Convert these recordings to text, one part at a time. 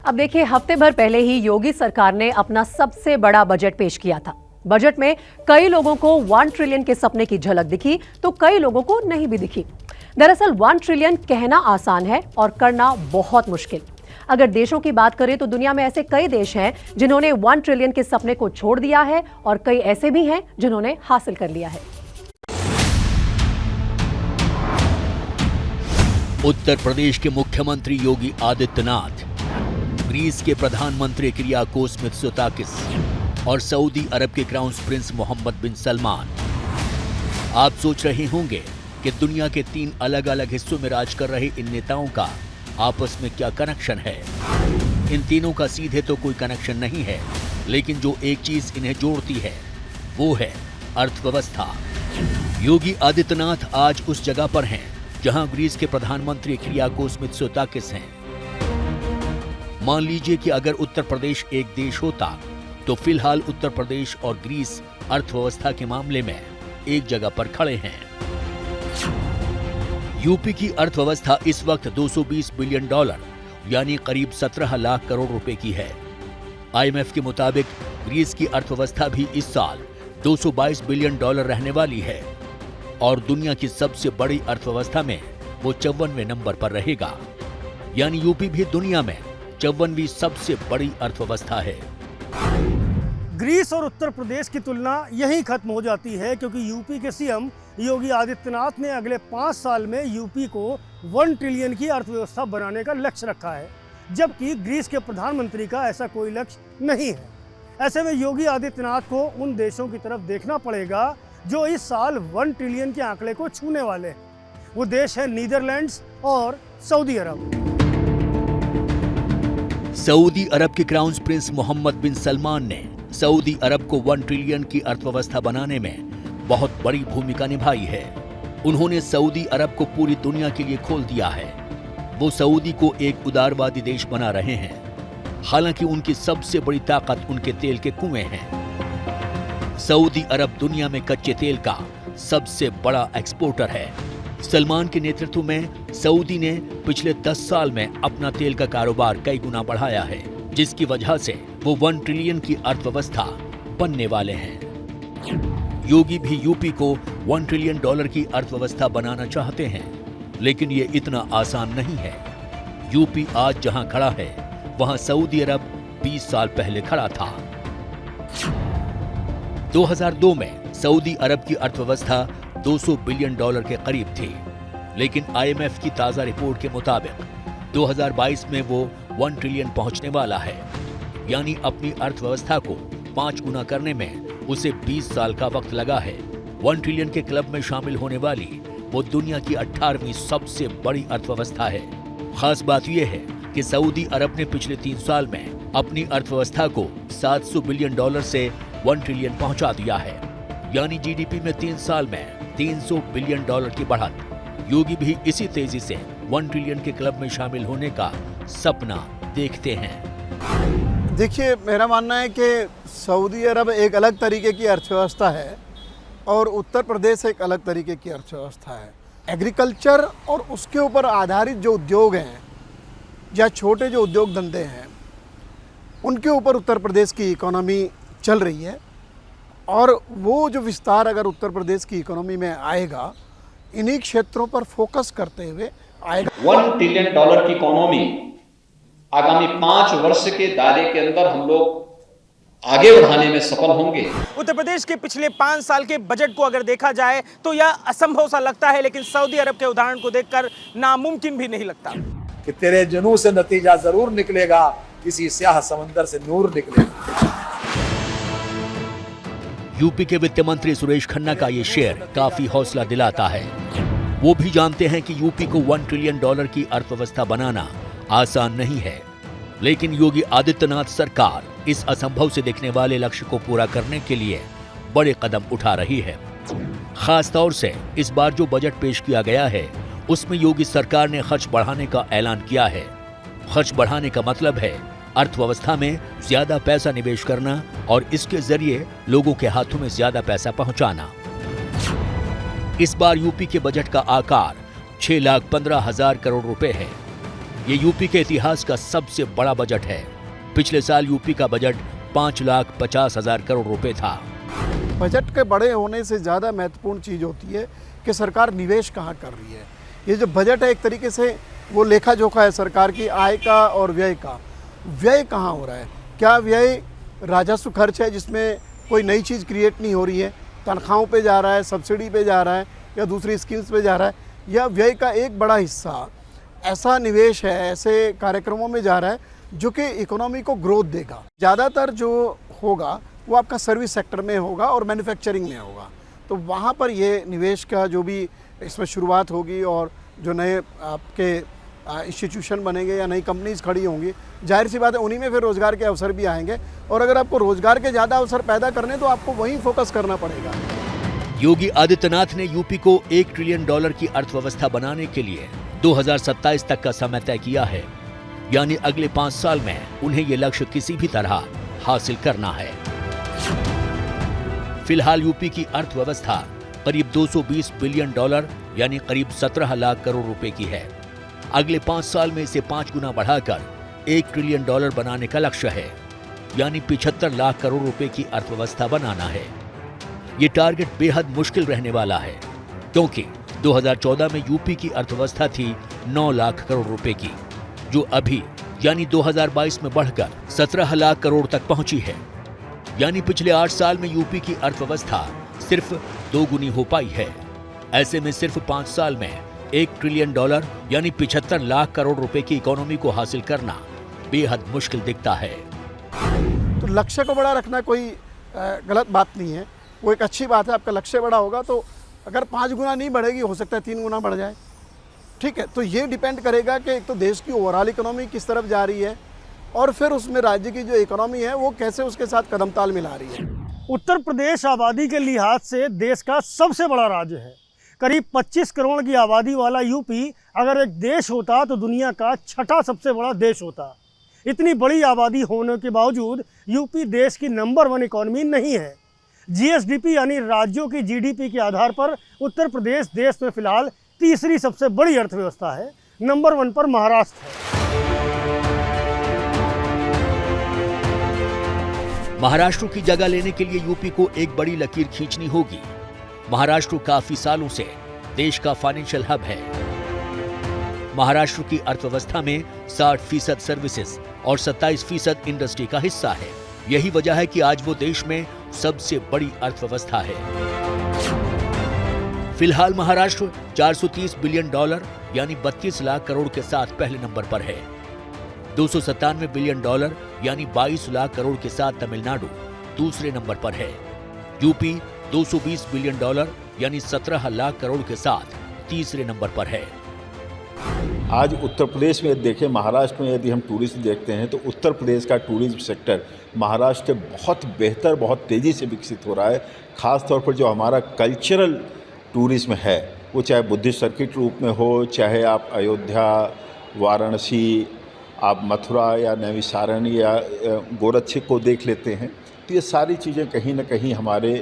अब देखिए, हफ्ते भर पहले ही योगी सरकार ने अपना सबसे बड़ा बजट पेश किया था। बजट में कई लोगों को 1 ट्रिलियन के सपने की झलक दिखी तो कई लोगों को नहीं भी दिखी। दरअसल 1 ट्रिलियन कहना आसान है और करना बहुत मुश्किल। अगर देशों की बात करें तो दुनिया में ऐसे कई देश हैं जिन्होंने 1 ट्रिलियन के सपने को छोड़ दिया है और कई ऐसे भी हैं जिन्होंने हासिल कर लिया है। उत्तर प्रदेश के मुख्यमंत्री योगी आदित्यनाथ, ग्रीस के प्रधानमंत्री किरियाकोस मित्सोताकिस और सऊदी अरब के क्राउन प्रिंस मोहम्मद बिन सलमान। आप सोच रहे होंगे कि दुनिया के 3 अलग अलग हिस्सों में राज कर रहे इन नेताओं का आपस में क्या कनेक्शन है। इन तीनों का सीधे तो कोई कनेक्शन नहीं है, लेकिन जो एक चीज इन्हें जोड़ती है वो है अर्थव्यवस्था। योगी आदित्यनाथ आज उस जगह पर हैं जहां ग्रीस के प्रधानमंत्री किरियाकोस मित्सोताकिस हैं। मान लीजिए कि अगर उत्तर प्रदेश एक देश होता तो फिलहाल उत्तर प्रदेश और ग्रीस अर्थव्यवस्था के मामले में एक जगह पर खड़े हैं। यूपी की अर्थव्यवस्था इस वक्त $220 बिलियन यानी करीब 17 लाख करोड़ रुपए की है। IMF के मुताबिक ग्रीस की अर्थव्यवस्था भी इस साल $222 बिलियन रहने वाली है और दुनिया की सबसे बड़ी अर्थव्यवस्था में वो 54वें नंबर पर रहेगा। यानी यूपी भी दुनिया में 54वीं सबसे बड़ी अर्थव्यवस्था है। ग्रीस और उत्तर प्रदेश की तुलना यहीं खत्म हो जाती है, क्योंकि यूपी के सीएम योगी आदित्यनाथ ने अगले 5 साल में यूपी को 1 ट्रिलियन की अर्थव्यवस्था बनाने का लक्ष्य रखा है, जबकि ग्रीस के प्रधानमंत्री का ऐसा कोई लक्ष्य नहीं है। ऐसे में योगी आदित्यनाथ को उन देशों की तरफ देखना पड़ेगा जो इस साल 1 ट्रिलियन के आंकड़े को छूने वाले हैं। वो देश है नीदरलैंड्स और सऊदी अरब। सऊदी अरब के क्राउन प्रिंस मोहम्मद बिन सलमान ने सऊदी अरब को 1 ट्रिलियन की अर्थव्यवस्था बनाने में बहुत बड़ी भूमिका निभाई है। उन्होंने सऊदी अरब को पूरी दुनिया के लिए खोल दिया है। वो सऊदी को एक उदारवादी देश बना रहे हैं। हालांकि उनकी सबसे बड़ी ताकत उनके तेल के कुएं हैं। सऊदी अरब दुनिया में कच्चे तेल का सबसे बड़ा एक्सपोर्टर है। सलमान के नेतृत्व में सऊदी ने पिछले 10 साल में अपना तेल का कारोबार कई गुना बढ़ाया है, जिसकी वजह से वो 1 ट्रिलियन की अर्थव्यवस्था बनने वाले हैं। योगी भी यूपी को 1 ट्रिलियन की अर्थव्यवस्था बनाना चाहते हैं, लेकिन ये इतना आसान नहीं है। यूपी आज जहां खड़ा है वहां सऊदी अरब 20 साल पहले खड़ा था। 2002 में सऊदी अरब की अर्थव्यवस्था $200 बिलियन के करीब थी, लेकिन IMF की ताजा रिपोर्ट के मुताबिक 2022 में वो 1 ट्रिलियन पहुंचने वाला है। यानी अपनी अर्थव्यवस्था को 5 गुना करने में उसे 20 साल का वक्त लगा है। 1 ट्रिलियन के क्लब में शामिल होने वाली वो दुनिया की 18वीं सबसे बड़ी अर्थव्यवस्था है। खास बात यह है कि सऊदी अरब ने पिछले 3 साल में अपनी अर्थव्यवस्था को $700 बिलियन से 1 ट्रिलियन पहुंचा दिया है। यानी GDP में 3 साल में $300 बिलियन की बढ़त। योगी भी इसी तेजी से 1 ट्रिलियन के क्लब में शामिल होने का सपना देखते हैं। देखिए, मेरा मानना है कि सऊदी अरब एक अलग तरीके की अर्थव्यवस्था है और उत्तर प्रदेश एक अलग तरीके की अर्थव्यवस्था है। एग्रीकल्चर और उसके ऊपर आधारित जो उद्योग हैं या छोटे जो उद्योग धंधे हैं, उनके ऊपर उत्तर प्रदेश की इकोनॉमी चल रही है और वो जो विस्तार अगर उत्तर प्रदेश की इकोनॉमी में आएगा, इन्हीं क्षेत्रों पर फोकस करते हुए आएगा। 1 ट्रिलियन की इकोनॉमी आगामी 5 वर्ष के दायरे के अंदर हम लोग आगे बढ़ाने में सफल होंगे। उत्तर प्रदेश के पिछले 5 साल के बजट को अगर देखा जाए तो यह असंभव सा लगता है, लेकिन सऊदी अरब के उदाहरण को देखकर नामुमकिन भी नहीं लगता कि तेरे जुनून से नतीजा जरूर निकलेगा, किसी स्याह समंदर से नूर निकलेगा। यूपी के वित्त मंत्री सुरेश खन्ना का ये शेर काफी हौसला दिलाता है। वो भी जानते हैं कि यूपी को 1 ट्रिलियन की अर्थव्यवस्था बनाना आसान नहीं है, लेकिन योगी आदित्यनाथ सरकार इस असंभव से दिखने वाले लक्ष्य को पूरा करने के लिए बड़े कदम उठा रही है। खास तौर से इस बार जो बजट पेश किया गया है, उसमें योगी सरकार ने खर्च बढ़ाने का ऐलान किया है। खर्च बढ़ाने का मतलब है अर्थव्यवस्था में ज्यादा पैसा निवेश करना और इसके जरिए लोगों के हाथों में ज्यादा पैसा पहुंचाना। इस बार यूपी के बजट का आकार 6,15,000 करोड़ रुपए है। ये यूपी के इतिहास का सबसे बड़ा बजट है। पिछले साल यूपी का बजट 5,50,000 करोड़ रुपए था। बजट के बड़े होने से ज़्यादा महत्वपूर्ण चीज़ होती है कि सरकार निवेश कहाँ कर रही है। ये जो बजट है एक तरीके से वो लेखा जोखा है सरकार की आय का और व्यय का। व्यय कहाँ हो रहा है? क्या व्यय राजस्व खर्च है जिसमें कोई नई चीज़ क्रिएट नहीं हो रही है, तनख्वाहों पे जा रहा है, सब्सिडी पे जा रहा है या दूसरी स्कीम्स पे जा रहा है, या व्यय का एक बड़ा हिस्सा ऐसा निवेश है, ऐसे कार्यक्रमों में जा रहा है जो कि इकोनॉमी को ग्रोथ देगा। ज़्यादातर जो होगा वो आपका सर्विस सेक्टर में होगा और मैन्युफैक्चरिंग में होगा। तो वहाँ पर ये निवेश का जो भी इसमें शुरुआत होगी और जो नए आपके इंस्टीट्यूशन बनेंगे या नई कंपनीज खड़ी होंगी, जाहिर सी बात है उन्हीं में फिर रोज़गार के अवसर भी आएंगे। और अगर आपको रोज़गार के ज़्यादा अवसर पैदा करने तो आपको वहीं फोकस करना पड़ेगा। योगी आदित्यनाथ ने यूपी को $1 ट्रिलियन की अर्थव्यवस्था बनाने के लिए 2027 तक का समय तय किया है। यानी अगले 5 साल में उन्हें ये लक्ष्य किसी भी तरह हासिल करना है। फिलहाल यूपी की अर्थव्यवस्था करीब $220 बिलियन यानी करीब 17 लाख करोड़ रुपए की है। अगले 5 साल में इसे 5 गुना बढ़ाकर $1 ट्रिलियन बनाने का लक्ष्य है, यानी 75 लाख करोड़ रुपए की अर्थव्यवस्था बनाना है। ये टारगेट बेहद मुश्किल रहने वाला है, क्योंकि 2014 में यूपी की अर्थव्यवस्था थी 9 लाख करोड़ रुपए की, जो अभी यानी 2022 में बढ़कर 17 लाख करोड़ तक पहुंची है। यानी पिछले 8 साल में यूपी की अर्थव्यवस्था सिर्फ 2 गुनी हो पाई है। ऐसे में सिर्फ 5 साल में $1 ट्रिलियन यानी 75 लाख करोड़ रुपए की इकोनॉमी को हासिल करना बेहद मुश्किल दिखता है। तो लक्ष्य को बड़ा रखना कोई गलत बात नहीं है, वो एक अच्छी बात है। आपका लक्ष्य बड़ा होगा तो अगर 5 गुना नहीं बढ़ेगी, हो सकता है 3 गुना बढ़ जाए, ठीक है। तो ये डिपेंड करेगा कि एक तो देश की ओवरऑल इकोनॉमी किस तरफ जा रही है और फिर उसमें राज्य की जो इकोनॉमी है वो कैसे उसके साथ कदम ताल मिला रही है। उत्तर प्रदेश आबादी के लिहाज से देश का सबसे बड़ा राज्य है। करीब 25 करोड़ की आबादी वाला यूपी अगर एक देश होता तो दुनिया का 6ठा सबसे बड़ा देश होता। इतनी बड़ी आबादी होने के बावजूद यूपी देश की नंबर 1 इकॉनमी नहीं है। जीएसडीपी यानी राज्यों की जीडीपी के आधार पर उत्तर प्रदेश देश में फिलहाल तीसरी सबसे बड़ी अर्थव्यवस्था है। नंबर 1 पर महाराष्ट्र है। महाराष्ट्र की जगह लेने के लिए यूपी को एक बड़ी लकीर खींचनी होगी। महाराष्ट्र काफी सालों से देश का फाइनेंशियल हब है। महाराष्ट्र की अर्थव्यवस्था में 60% सर्विसेज और 27% इंडस्ट्री का हिस्सा है। यही वजह है कि आज वो देश में सबसे बड़ी अर्थव्यवस्था है। फिलहाल महाराष्ट्र $430 बिलियन यानी 32 लाख करोड़ के साथ पहले नंबर पर है। $297 बिलियन यानी 22 लाख करोड़ के साथ तमिलनाडु दूसरे नंबर पर है। यूपी $220 बिलियन यानी 17 लाख करोड़ के साथ तीसरे नंबर पर है। आज उत्तर प्रदेश में देखें, महाराष्ट्र में यदि हम टूरिज्म देखते हैं तो उत्तर प्रदेश का टूरिज्म सेक्टर महाराष्ट्र से बहुत बेहतर, बहुत तेज़ी से विकसित हो रहा है। ख़ास तौर पर जो हमारा कल्चरल टूरिज्म है, वो चाहे बुद्धिस्ट सर्किट रूप में हो, चाहे आप अयोध्या, वाराणसी, आप मथुरा या नैमिषारण या गोरक्षक को देख लेते हैं, तो ये सारी चीज़ें कहीं ना कहीं हमारे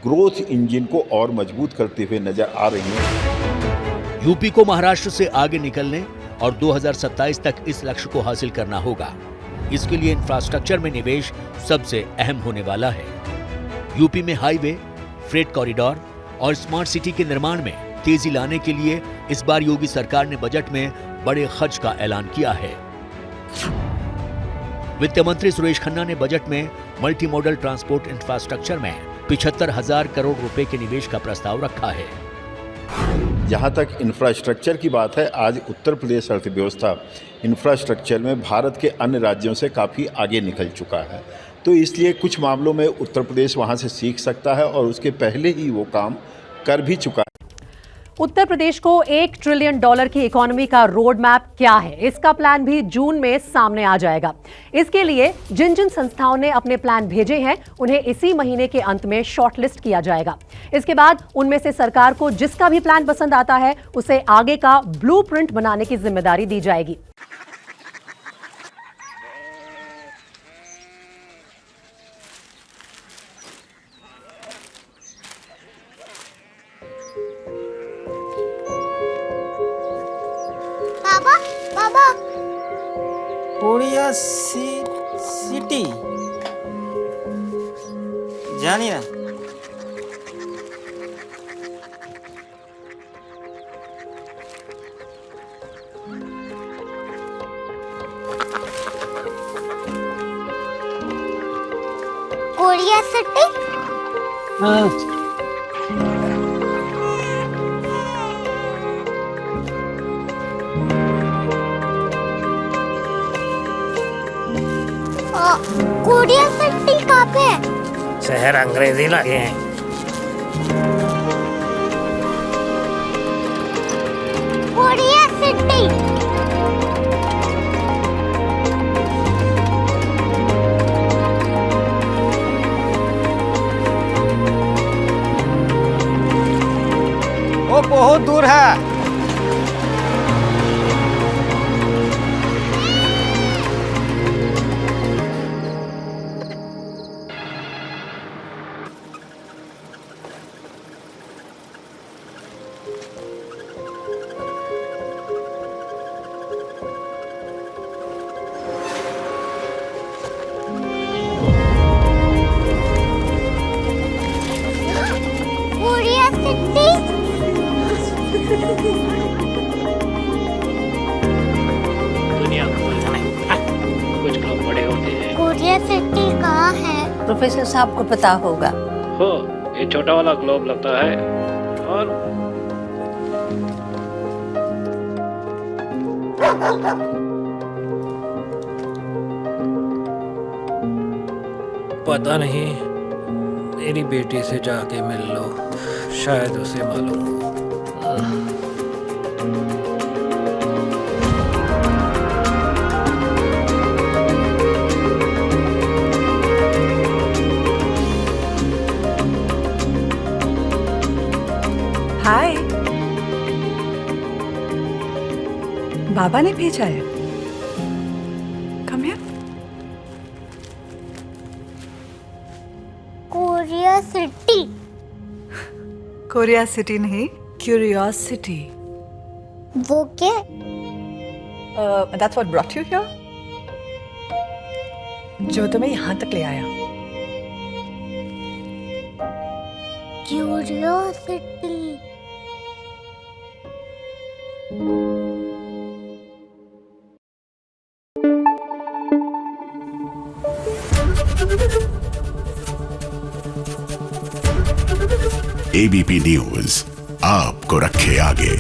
ग्रोथ इंजन को और मजबूत करते हुए नज़र आ रही हैं। यूपी को महाराष्ट्र से आगे निकलने और 2027 तक इस लक्ष्य को हासिल करना होगा। इसके लिए इंफ्रास्ट्रक्चर में निवेश सबसे अहम होने वाला है। यूपी में हाईवे, फ्रेट कॉरिडोर और स्मार्ट सिटी के निर्माण में तेजी लाने के लिए इस बार योगी सरकार ने बजट में बड़े खर्च का ऐलान किया है। वित्त मंत्री सुरेश खन्ना ने बजट में मल्टी मॉडल ट्रांसपोर्ट इंफ्रास्ट्रक्चर में 75,000 करोड़ रुपए के निवेश का प्रस्ताव रखा है। जहाँ तक इंफ्रास्ट्रक्चर की बात है, आज उत्तर प्रदेश अर्थव्यवस्था इंफ्रास्ट्रक्चर में भारत के अन्य राज्यों से काफ़ी आगे निकल चुका है। तो इसलिए कुछ मामलों में उत्तर प्रदेश वहाँ से सीख सकता है और उसके पहले ही वो काम कर भी चुका है। उत्तर प्रदेश को $1 ट्रिलियन की इकोनॉमी का रोड मैप क्या है, इसका प्लान भी जून में सामने आ जाएगा। इसके लिए जिन जिन संस्थाओं ने अपने प्लान भेजे हैं, उन्हें इसी महीने के अंत में शॉर्टलिस्ट किया जाएगा। इसके बाद उनमें से सरकार को जिसका भी प्लान पसंद आता है, उसे आगे का ब्लूप्रिंट बनाने की जिम्मेदारी दी जाएगी। पापा सिटी जानी ना। Korea city. कोरिया सिटी कहाँ पे है? शहर अंग्रेजी लगे हैं। Korea city. वो बहुत दूर है। Korea city. दुनिया कुछ लोग बड़े होते हैं। कोरिया सिटी कहाँ है? प्रोफेसर साहब को पता होगा। हो, ये छोटा वाला ग्लोब लगता है और पता नहीं, मेरी बेटी से जाके मिल लो, शायद उसे मालूम हो। हाय, बाबा ने भेजा है। Come here. Korea city. Korea city नहीं, क्यूरियोसिटी। वो क्या? That's what brought you here. जो तुम्हें यहाँ तक ले आया। क्यूरियोसिटी। एबीपी न्यूज आपको रखे आगे।